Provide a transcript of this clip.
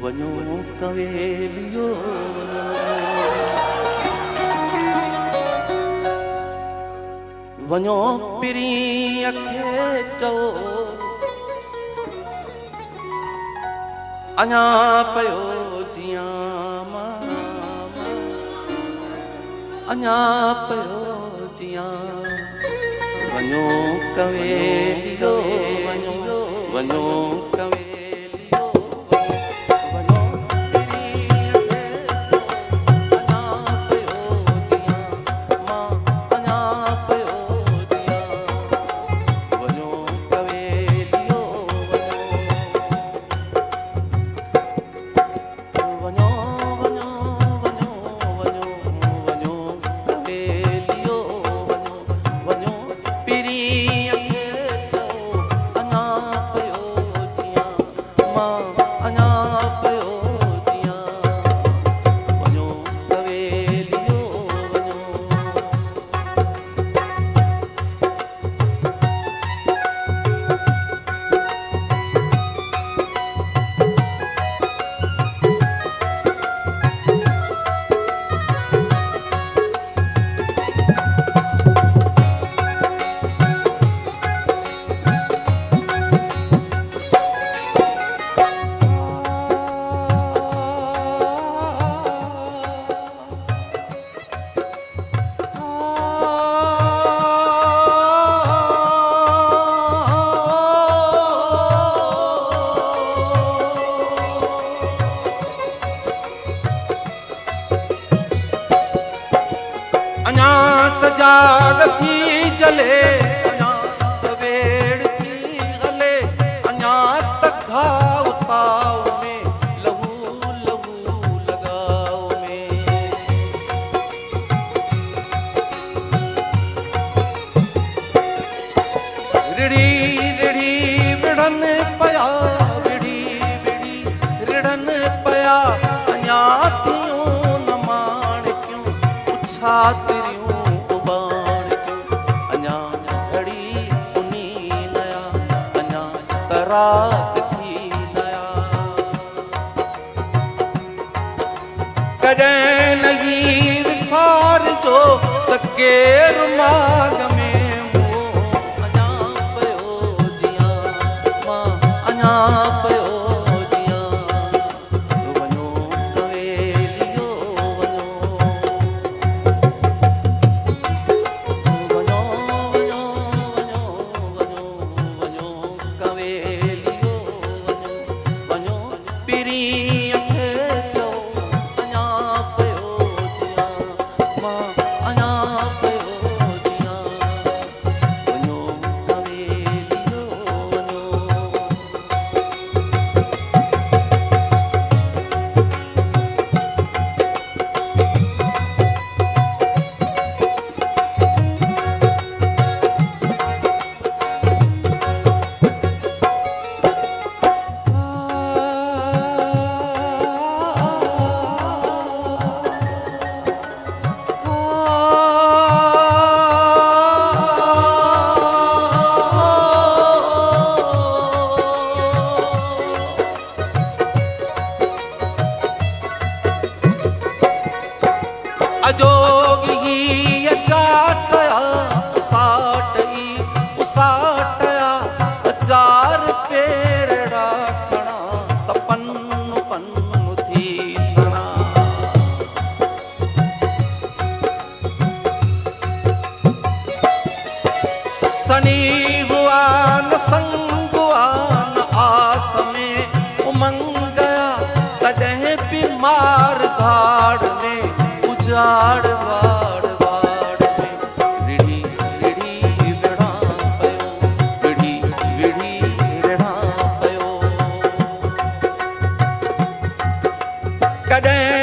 वञो कवेलियो वञो पिरीअ खे चओ अञा पियो जियां मां अञा पियो जियां वञो कवेलियो वञो कवेलियो वञो पिरीअ खे चओ अञा पियो जियां मां अञा पियो जियां वञो कवेलियो वञो वञो वञो वञो वञो कवेलियो वञो पिरीअ खे चओ अञा पियो जियां मां अञा पियो जियां वञो कवेलियो वञो अञा त जाग थी जले अञा त वेड़ थी हले अञा त घाव ताव में लहू लहू लगाव में रिड़ी रिड़ी विढ़न पया विड़ी विड़ी रिढ़न पया अञा थियूं न माणिक्यूं उछा तिरियूं उबाण क्यों अञा घड़ी उनी नया अञा तरात थी नया कॾहिं नहीं विसार जो त केर माग में मुंहुं अञा पियो जियां मां अञा पियो जियां वञो कवेलियो वञो वञो वञो वञो वञो कवेलियो वञो पिरीअ खे चओ अञा पियो जियां मां अञा पियो जियां वञो कवेलियो वञो अजोगी ही अचाटया उसाटई उसाटया अचार पेरड़ा खणा त पन्नु पन्नु थी छणा सनी हुआ न संग हुआ न आस में उमंग गया तॾहिं बि मार धाड़ में उजाड़ वाड़ वाड़ में रिड़ी रिड़ी विढ़ा पयो विड़ी विड़ी रिढ़ा पयो कॾहिं